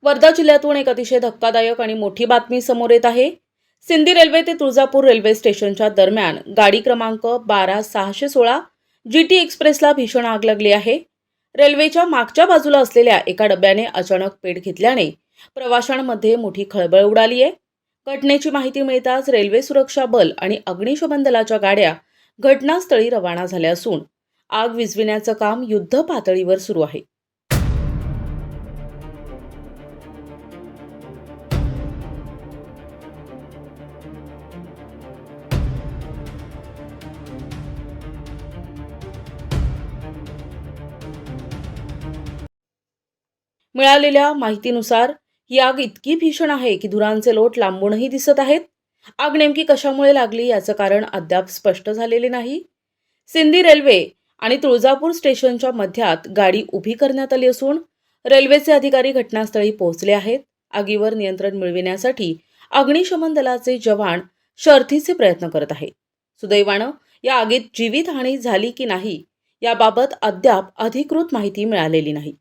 वर्धा जिल्ह्यातून एक अतिशय धक्कादायक आणि मोठी बातमी समोर येत आहे। सिंदी रेल्वे ते तुळजापूर रेल्वे स्टेशनच्या दरम्यान गाडी क्रमांक 12616 GT एक्सप्रेसला भीषण आग लागली आहे। रेल्वेच्या मागच्या बाजूला असलेल्या एका डब्याने अचानक पेट घेतल्याने प्रवाशांमध्ये मोठी खळबळ उडाली आहे। घटनेची माहिती मिळताच रेल्वे सुरक्षा बल आणि अग्निशमन दलाच्या गाड्या घटनास्थळी रवाना झाल्या असून आग विझविण्याचं काम युद्ध पातळीवर सुरू आहे। मिळालेल्या माहितीनुसार ही आग इतकी भीषण आहे की धुरांचे लोट लांबूनही दिसत आहेत। आग नेमकी कशामुळे लागली याचं कारण अद्याप स्पष्ट झालेले नाही। सिंदी रेल्वे आणि तुळजापूर स्टेशनच्या मध्यात गाडी उभी करण्यात आली असून रेल्वेचे अधिकारी घटनास्थळी पोहोचले आहेत। आगीवर नियंत्रण मिळविण्यासाठी अग्निशमन दलाचे जवान शर्थीचे प्रयत्न करत आहेत। सुदैवानं या आगीत जीवितहानी झाली की नाही याबाबत अद्याप अधिकृत माहिती मिळालेली नाही।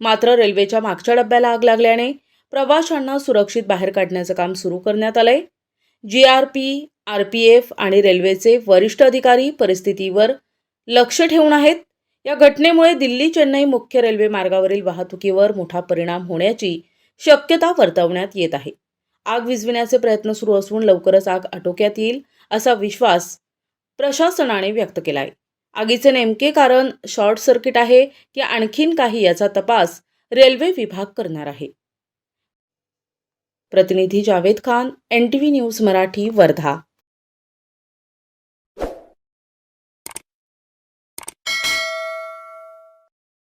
मात्र रेल्वेच्या मागच्या डब्याला आग लागल्याने प्रवाशांना सुरक्षित बाहेर काढण्याचं काम सुरू करण्यात आलंय। GRP, RPF आणि रेल्वेचे वरिष्ठ अधिकारी परिस्थितीवर लक्ष ठेवून आहेत। या घटनेमुळे दिल्ली चेन्नई मुख्य रेल्वे मार्गावरील वाहतुकीवर मोठा परिणाम होण्याची शक्यता वर्तवण्यात येत आहे। आग विझविण्याचे प्रयत्न सुरू असून लवकरच आग आटोक्यात येईल असा विश्वास प्रशासनाने व्यक्त केला आहे। आगीचे नेमके कारण शॉर्ट सर्किट आहे की आणखीन काही याचा तपास रेल्वे विभाग करणार आहे। प्रतिनिधी जावेद खान, NTV न्यूज मराठी, वर्धा।